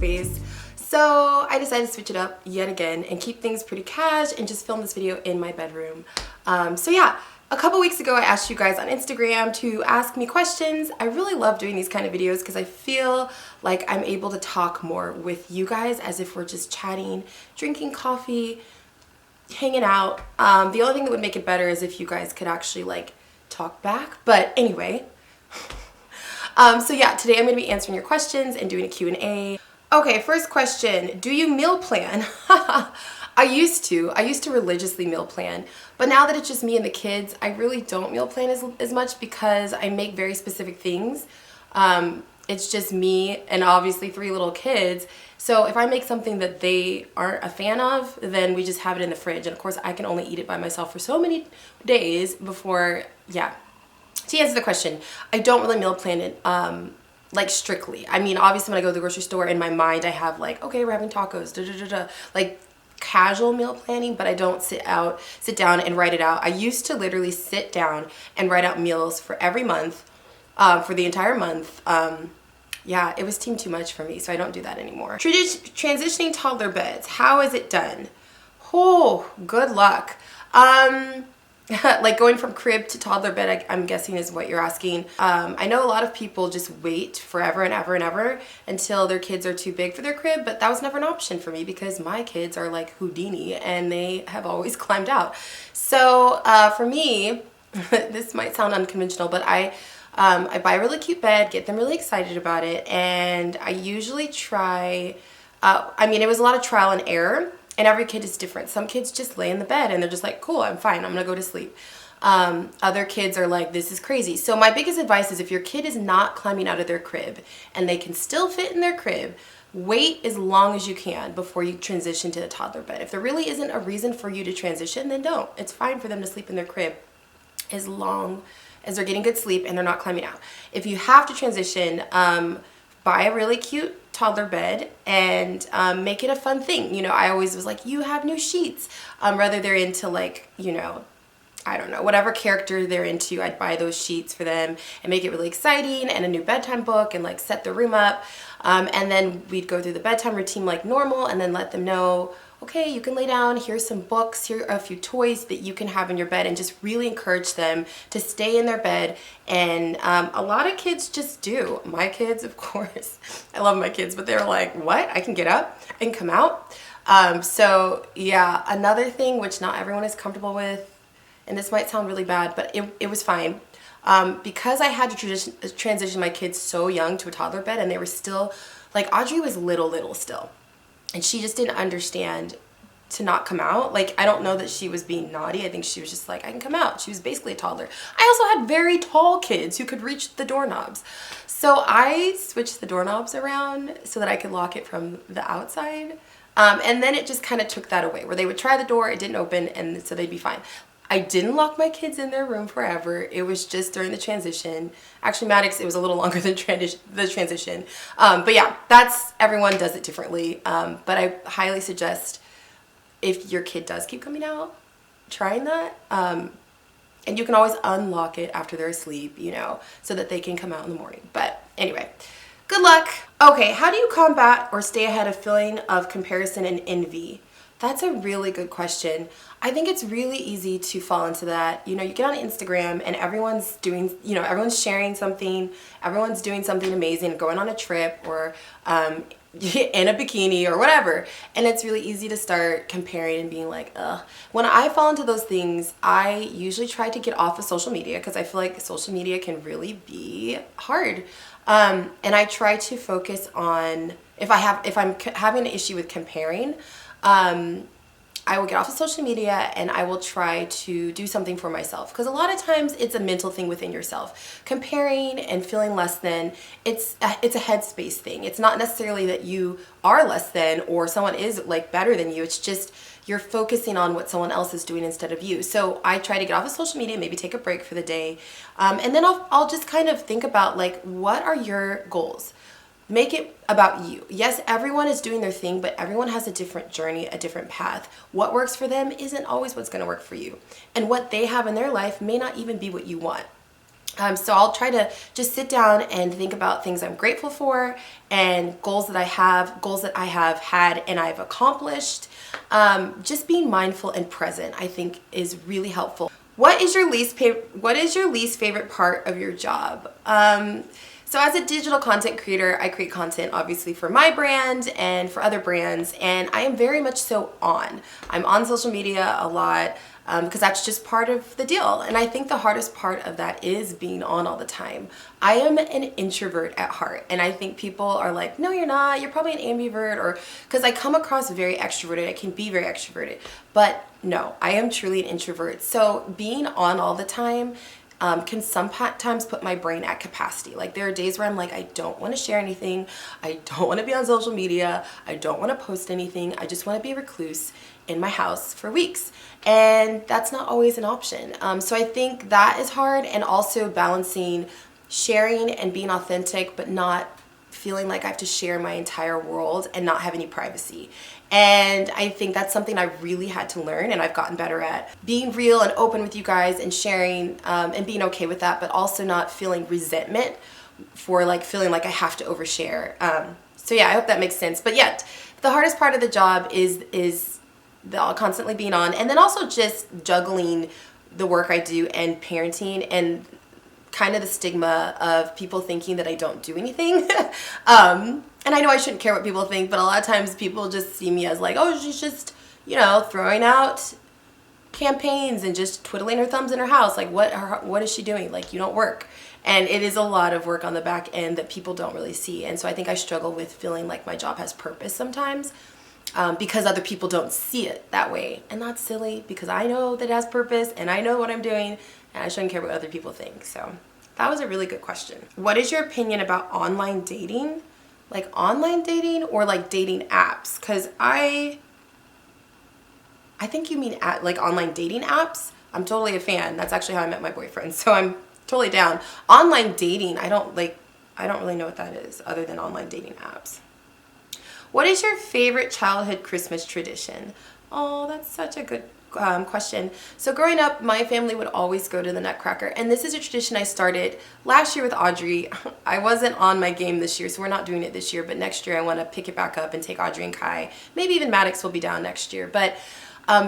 face. So I decided to switch it up yet again and keep things pretty cash and just film this video in my bedroom. So yeah, a couple weeks ago I asked you guys on Instagram to ask me questions. I really love doing these kind of videos because I feel like I'm able to talk more with you guys as if we're just chatting, drinking coffee, hanging out. The only thing that would make it better is if you guys could actually like talk back. But anyway, so yeah, today I'm going to be answering your questions and doing a Q&A. Okay, first question, do you meal plan? I used to religiously meal plan, but now that it's just me and the kids, I really don't meal plan as much because I make very specific things. It's just me and obviously 3 little kids. So if I make something that they aren't a fan of, then we just have it in the fridge. And of course I can only eat it by myself for so many days before, yeah. To answer the question, I don't really meal plan it like strictly. I mean, obviously when I go to the grocery store, in my mind I have like, okay, we're having tacos, like casual meal planning, but I don't sit down and write it out. I used to literally sit down and write out meals for every month, for the entire month. Yeah, it was too much for me, so I don't do that anymore. Transitioning toddler beds, how is it done? Oh, good luck. Like going from crib to toddler bed, I'm guessing is what you're asking. I know a lot of people just wait forever and ever and ever until their kids are too big for their crib, but that was never an option for me because my kids are like Houdini and they have always climbed out. So for me, this might sound unconventional, but I buy a really cute bed, get them really excited about it, and I usually try, I mean, it was a lot of trial and error. And every kid is different. Some kids just lay in the bed and they're just like, cool, I'm fine, I'm gonna go to sleep. Other kids are like, this is crazy. So my biggest advice is if your kid is not climbing out of their crib and they can still fit in their crib, wait as long as you can before you transition to the toddler bed. If there really isn't a reason for you to transition, then don't. It's fine for them to sleep in their crib as long as they're getting good sleep and they're not climbing out. If you have to transition, buy a really cute toddler bed and make it a fun thing. You know, I always was like, you have new sheets. Whether they're into like, you know, I don't know, whatever character they're into, I'd buy those sheets for them and make it really exciting, and a new bedtime book, and like set the room up. And then we'd go through the bedtime routine like normal and then let them know, okay, you can lay down, here's some books, here are a few toys that you can have in your bed, and just really encourage them to stay in their bed. And a lot of kids just do. My kids, of course, I love my kids, but they're like, what? I can get up and come out? So yeah, another thing which not everyone is comfortable with, and this might sound really bad, but it was fine. Because I had to transition my kids so young to a toddler bed, and they were still, like Audrey was little still. And she just didn't understand to not come out. Like, I don't know that she was being naughty. I think she was just like, I can come out. She was basically a toddler. I also had very tall kids who could reach the doorknobs. So I switched the doorknobs around so that I could lock it from the outside. And then it just kind of took that away, where they would try the door, it didn't open, and so they'd be fine. I didn't lock my kids in their room forever. It was just during the transition. Actually, Maddox, it was a little longer than the transition. But yeah, everyone does it differently. But I highly suggest, if your kid does keep coming out, trying that. And you can always unlock it after they're asleep, you know, so that they can come out in the morning. But anyway, good luck. Okay, how do you combat or stay ahead of feeling of comparison and envy? That's a really good question. I think it's really easy to fall into that. You know, you get on Instagram and everyone's doing, you know, everyone's sharing something, everyone's doing something amazing, going on a trip or in a bikini or whatever. And it's really easy to start comparing and being like, ugh. When I fall into those things, I usually try to get off of social media because I feel like social media can really be hard. And I try to focus on, if I'm having an issue with comparing, I will get off of social media and I will try to do something for myself, because a lot of times it's a mental thing within yourself. Comparing and feeling less than, it's a headspace thing. It's not necessarily that you are less than or someone is like better than you. It's just you're focusing on what someone else is doing instead of you. So I try to get off of social media, maybe take a break for the day, and then I'll just kind of think about like, what are your goals? Make it about you. Yes, everyone is doing their thing, but everyone has a different journey, a different path. What works for them isn't always what's going to work for you. And what they have in their life may not even be what you want. So I'll try to just sit down and think about things I'm grateful for and goals that I have had and I've accomplished. Just being mindful and present, I think, is really helpful. What is your least favorite part of your job? So as a digital content creator, I create content obviously for my brand and for other brands, and I am very much so on. I'm on social media a lot because that's just part of the deal. And I think the hardest part of that is being on all the time. I am an introvert at heart, and I think people are like, no, you're not. You're probably an ambivert, or because I come across very extroverted. I can be very extroverted, but no, I am truly an introvert. So being on all the time can sometimes put my brain at capacity. Like there are days where I'm like, I don't want to share anything. I don't want to be on social media. I don't want to post anything. I just want to be a recluse in my house for weeks. And that's not always an option. So I think that is hard, and also balancing sharing and being authentic, but not feeling like I have to share my entire world and not have any privacy. And I think that's something I really had to learn, and I've gotten better at being real and open with you guys and sharing and being okay with that, but also not feeling resentment for like feeling like I have to overshare. So yeah, I hope that makes sense. But yet, the hardest part of the job is the constantly being on, and then also just juggling the work I do and parenting, and kind of the stigma of people thinking that I don't do anything. And I know I shouldn't care what people think, but a lot of times people just see me as like, oh, she's just, you know, throwing out campaigns and just twiddling her thumbs in her house. Like, what is she doing? Like, you don't work. And it is a lot of work on the back end that people don't really see. And so I think I struggle with feeling like my job has purpose sometimes, because other people don't see it that way. And that's silly, because I know that it has purpose and I know what I'm doing, and I shouldn't care what other people think. So that was a really good question. What is your opinion about online dating? Like online dating or like dating apps? Because I think you mean like online dating apps. I'm totally a fan. That's actually how I met my boyfriend. So I'm totally down. Online dating, I don't really know what that is other than online dating apps. What is your favorite childhood Christmas tradition? Oh, that's such a good question. So growing up, my family would always go to the Nutcracker, and this is a tradition I started last year with Audrey. I wasn't on my game this year, so we're not doing it this year, but next year I want to pick it back up and take Audrey and Kai. Maybe even Maddox will be down next year. But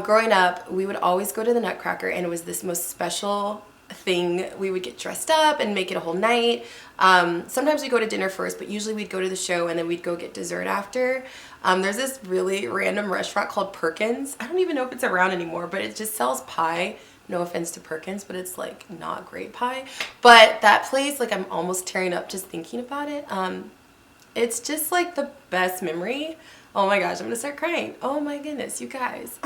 growing up, we would always go to the Nutcracker, and it was this most special thing. We would get dressed up and make it a whole night. Sometimes we go to dinner first, but usually we'd go to the show and then we'd go get dessert after. There's this really random restaurant called Perkins. I don't even know if it's around anymore, but it just sells pie. No offense to Perkins, but it's like not great pie. But that place, like I'm almost tearing up just thinking about it. It's just like the best memory. Oh my gosh, I'm gonna start crying. Oh my goodness, you guys.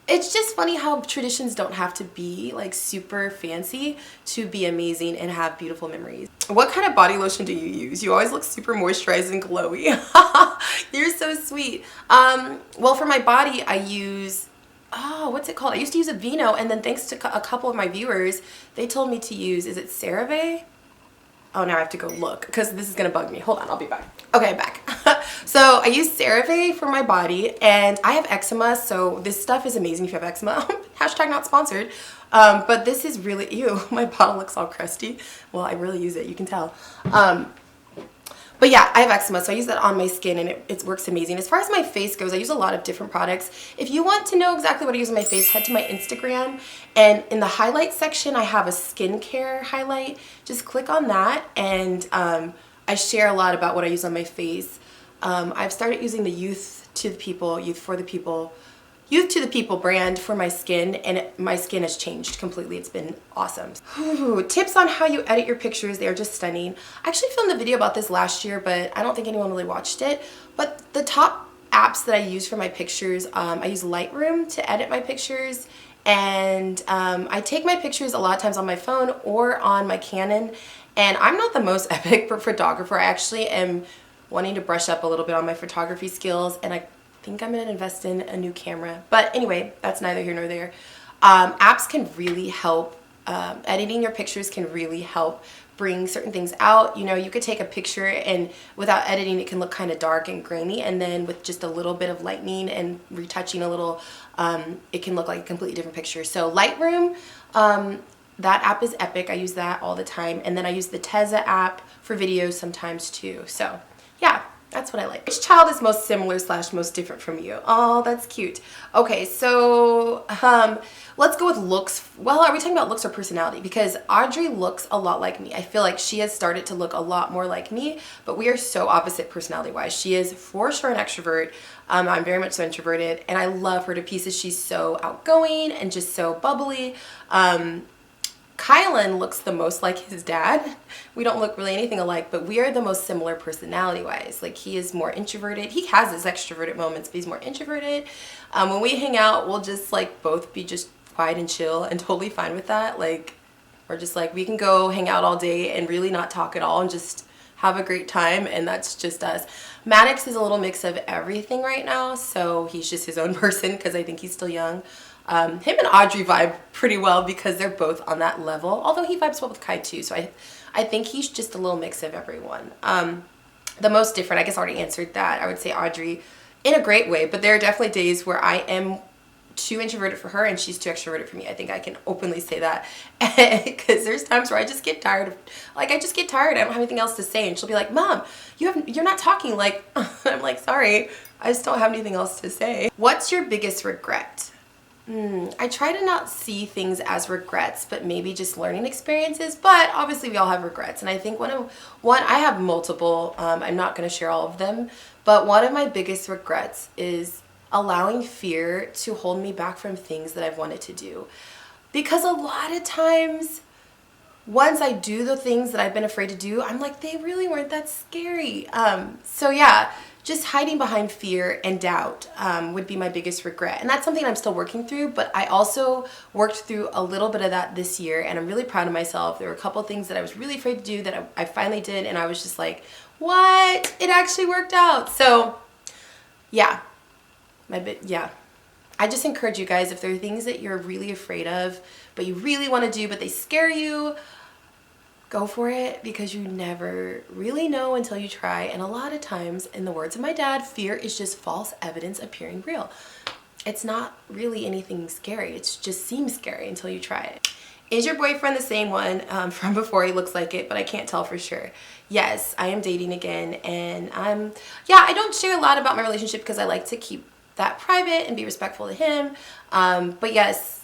It's just funny how traditions don't have to be like super fancy to be amazing and have beautiful memories. What kind of body lotion do you use? You always look super moisturized and glowy. You're so sweet. Well, for my body, I use, what's it called? I used to use Aveeno, and then thanks to a couple of my viewers, they told me to use, is it CeraVe? Oh, now I have to go look because this is gonna bug me. Hold on, I'll be back. Okay, I'm back. So I use CeraVe for my body, and I have eczema, so this stuff is amazing if you have eczema. Hashtag not sponsored. But this is really, ew, my bottle looks all crusty. Well, I really use it, you can tell. But yeah, I have eczema, so I use that on my skin, and it works amazing. As far as my face goes, I use a lot of different products. If you want to know exactly what I use on my face, head to my Instagram, and in the highlight section, I have a skincare highlight. Just click on that, and I share a lot about what I use on my face. I've started using the Youth to the People brand for my skin, and my skin has changed completely. It's been awesome. Ooh, tips on how you edit your pictures. They are just stunning. I actually filmed a video about this last year, but I don't think anyone really watched it. But the top apps that I use for my pictures, I use Lightroom to edit my pictures, and I take my pictures a lot of times on my phone or on my Canon. And I'm not the most epic photographer. I actually am wanting to brush up a little bit on my photography skills, and I think I'm gonna invest in a new camera. But anyway, that's neither here nor there. Apps can really help. Editing your pictures can really help bring certain things out. You know, you could take a picture and without editing it can look kind of dark and grainy, and then with just a little bit of lightening and retouching a little, it can look like a completely different picture. So Lightroom, that app is epic. I use that all the time. And then I use the Teza app for videos sometimes too. So yeah, that's what I like. Which child is most similar / most different from you? Oh, that's cute. Okay, so let's go with looks. Well, are we talking about looks or personality? Because Audrey looks a lot like me. I feel like she has started to look a lot more like me, but we are so opposite personality-wise. She is for sure an extrovert. I'm very much so introverted, and I love her to pieces. She's so outgoing and just so bubbly. Kylan looks the most like his dad. We don't look really anything alike, but we are the most similar personality-wise. Like, he is more introverted. He has his extroverted moments, but he's more introverted. When we hang out, we'll just like both be just quiet and chill and totally fine with that. Like, we're just like, we can go hang out all day and really not talk at all and just have a great time, and that's just us. Maddox is a little mix of everything right now, so he's just his own person because I think he's still young. Him and Audrey vibe pretty well because they're both on that level, although he vibes well with Kai too, so I think he's just a little mix of everyone. The most different, I guess I already answered that. I would say Audrey in a great way, but there are definitely days where I am too introverted for her and she's too extroverted for me. I think I can openly say that because there's times where I just get tired of, like, I just get tired. I don't have anything else to say, and she'll be like, Mom, you're not talking. Like, I'm like, sorry, I just don't have anything else to say. What's your biggest regret? I try to not see things as regrets, but maybe just learning experiences. But obviously we all have regrets, and I think I have multiple. I'm not going to share all of them, but one of my biggest regrets is allowing fear to hold me back from things that I've wanted to do. Because a lot of times, once I do the things that I've been afraid to do, I'm like, they really weren't that scary. So yeah, just hiding behind fear and doubt would be my biggest regret. And that's something I'm still working through, but I also worked through a little bit of that this year, and I'm really proud of myself. There were a couple things that I was really afraid to do that I finally did, and I was just like, what? It actually worked out. So yeah, I just encourage you guys, if there are things that you're really afraid of, but you really want to do, but they scare you, go for it, because you never really know until you try. And a lot of times, in the words of my dad, fear is just false evidence appearing real. It's not really anything scary. It just seems scary until you try it. Is your boyfriend the same one from before? He looks like it, but I can't tell for sure. Yes, I am dating again, and I don't share a lot about my relationship because I like to keep that private and be respectful to him. But yes,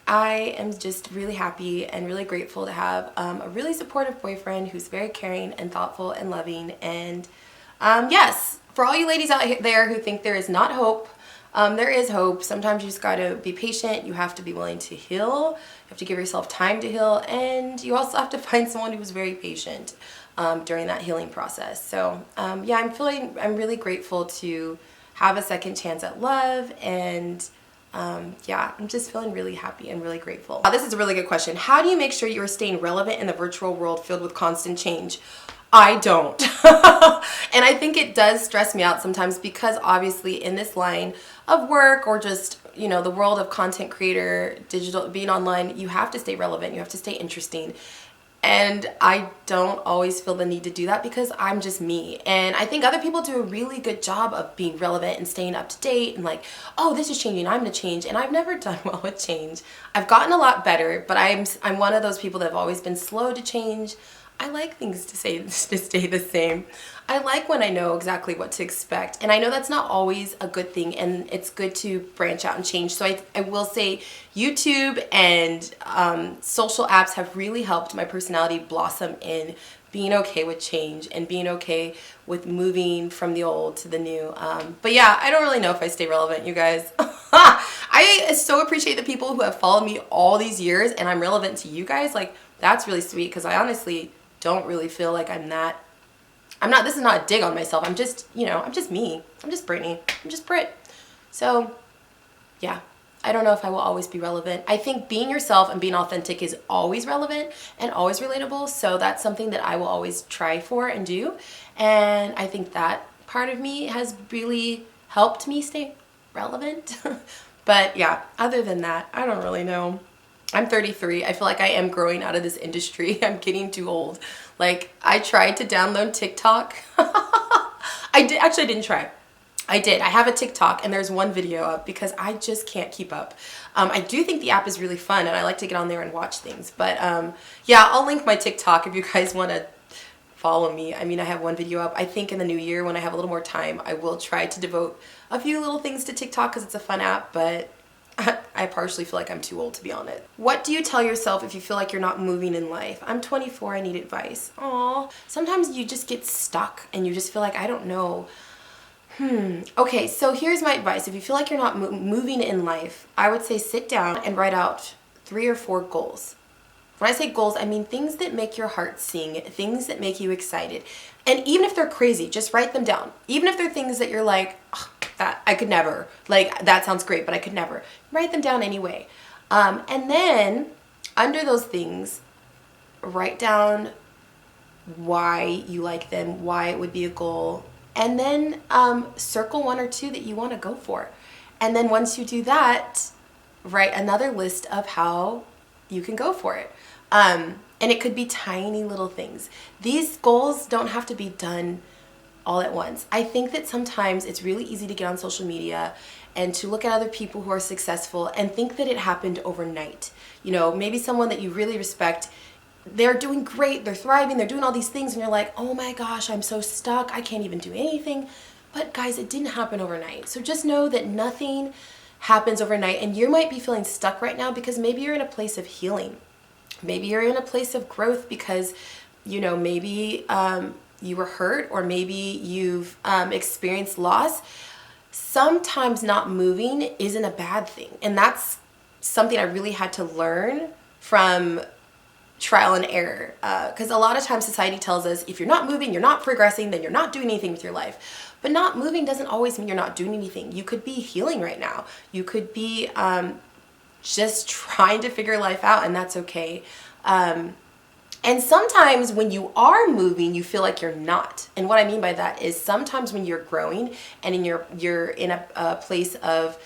I am just really happy and really grateful to have a really supportive boyfriend who's very caring and thoughtful and loving. And yes, for all you ladies out there who think there is not hope, there is hope. Sometimes you just gotta be patient. You have to be willing to heal. You have to give yourself time to heal, and you also have to find someone who's very patient during that healing process. So yeah, I'm really grateful to have a second chance at love, and yeah, I'm just feeling really happy and really grateful. This is a really good question. How do you make sure you are staying relevant in the virtual world filled with constant change? I don't. And I think it does stress me out sometimes because obviously in this line of work, or just, you know, the world of content creator, digital, being online, you have to stay relevant. You have to stay interesting. And I don't always feel the need to do that because I'm just me. And I think other people do a really good job of being relevant and staying up to date and like, oh, this is changing, I'm gonna change. And I've never done well with change. I've gotten a lot better, but I'm one of those people that have always been slow to change. I like things to stay the same. I like when I know exactly what to expect. And I know that's not always a good thing, and it's good to branch out and change. So I will say YouTube and social apps have really helped my personality blossom in being okay with change and being okay with moving from the old to the new. But yeah, I don't really know if I stay relevant, you guys. I so appreciate the people who have followed me all these years and I'm relevant to you guys. Like, that's really sweet, because I honestly don't really feel like this is not a dig on myself. I'm just, you know, I'm just me. I'm just Brittany. I'm just Britt. So yeah, I don't know if I will always be relevant. I think being yourself and being authentic is always relevant and always relatable. So that's something that I will always try for and do. And I think that part of me has really helped me stay relevant. But yeah, other than that, I don't really know. I'm 33. I feel like I am growing out of this industry. I'm getting too old. Like, I tried to download TikTok. I didn't try. I did. I have a TikTok and there's one video up because I just can't keep up. I do think the app is really fun and I like to get on there and watch things. But yeah, I'll link my TikTok if you guys want to follow me. I mean, I have one video up. I think in the new year when I have a little more time, I will try to devote a few little things to TikTok because it's a fun app, but I partially feel like I'm too old to be on it. What do you tell yourself if you feel like you're not moving in life? I'm 24, I need advice. Aw. Sometimes you just get stuck and you just feel like, I don't know. Okay, so here's my advice. If you feel like you're not moving in life, I would say sit down and write out 3 or 4 goals. When I say goals, I mean things that make your heart sing, things that make you excited. And even if they're crazy, just write them down. Even if they're things that you're like, oh, that I could never, like that sounds great, but I could never. Write them down anyway. And then under those things, write down why you like them, why it would be a goal, and then circle 1 or 2 that you want to go for. And then once you do that, write another list of how you can go for it. And it could be tiny little things. These goals don't have to be done all at once. I think that sometimes it's really easy to get on social media and to look at other people who are successful and think that it happened overnight. You know, maybe someone that you really respect, they're doing great, they're thriving, they're doing all these things, and you're like, oh my gosh, I'm so stuck, I can't even do anything. But guys, it didn't happen overnight. So just know that nothing happens overnight, and you might be feeling stuck right now because maybe you're in a place of healing. Maybe you're in a place of growth because, you know, maybe you were hurt, or maybe you've experienced loss. Sometimes not moving isn't a bad thing, and that's something I really had to learn from trial and error, because a lot of times society tells us if you're not moving, you're not progressing, then you're not doing anything with your life. But not moving doesn't always mean you're not doing anything. You could be healing right now. You could be just trying to figure life out, and that's okay. And sometimes when you are moving, you feel like you're not. And what I mean by that is sometimes when you're growing and you're in a place of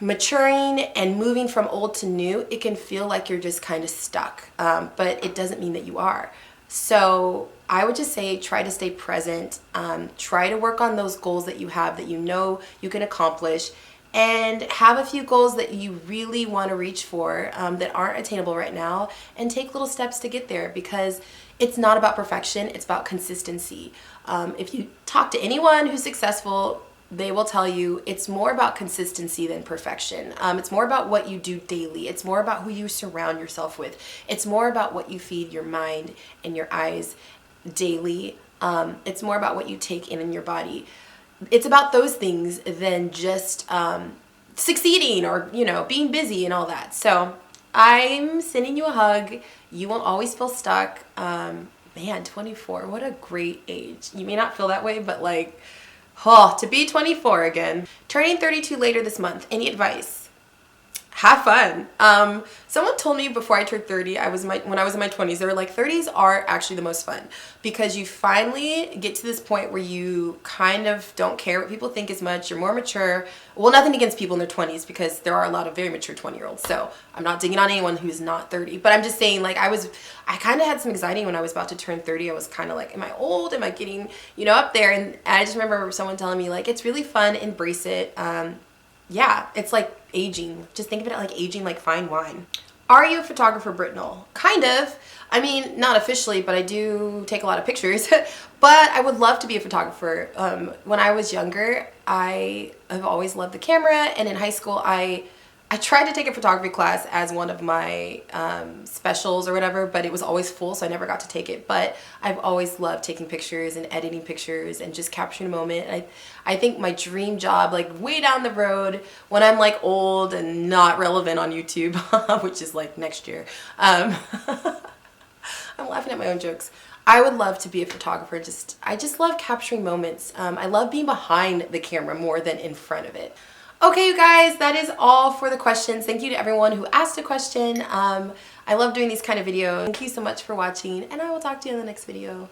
maturing and moving from old to new, it can feel like you're just kind of stuck, but it doesn't mean that you are. So I would just say try to stay present, try to work on those goals that you have that you know you can accomplish, and have a few goals that you really want to reach for that aren't attainable right now, and take little steps to get there, because it's not about perfection, it's about consistency. If you talk to anyone who's successful, they will tell you it's more about consistency than perfection. It's more about what you do daily. It's more about who you surround yourself with. It's more about what you feed your mind and your eyes daily. It's more about what you take in your body. It's about those things than just succeeding or, you know, being busy and all that. So I'm sending you a hug. You won't always feel stuck. Man, 24, what a great age. You may not feel that way, but like, oh, to be 24 again. Turning 32 later this month. Any advice? Have fun. Someone told me before I turned 30, when I was in my 20s, they were like, 30s are actually the most fun because you finally get to this point where you kind of don't care what people think as much. You're more mature. Well, nothing against people in their 20s because there are a lot of very mature 20-year-olds. So I'm not digging on anyone who's not 30, but I'm just saying, like, I kind of had some anxiety when I was about to turn 30. I was kind of like, am I old? Am I getting, you know, up there? And I just remember someone telling me, like, it's really fun. Embrace it. Yeah, it's like aging. Just think of it like aging like fine wine. Are you a photographer, Britt Null? Kind of. I mean, not officially, but I do take a lot of pictures. But I would love to be a photographer. When I was younger, I have always loved the camera, and in high school, I tried to take a photography class as one of my specials or whatever, but it was always full, so I never got to take it. But I've always loved taking pictures and editing pictures and just capturing a moment. And I think my dream job, like way down the road, when I'm like old and not relevant on YouTube, which is like next year, I'm laughing at my own jokes. I would love to be a photographer. I just love capturing moments. I love being behind the camera more than in front of it. Okay, you guys, that is all for the questions. Thank you to everyone who asked a question. I love doing these kind of videos. Thank you so much for watching, and I will talk to you in the next video.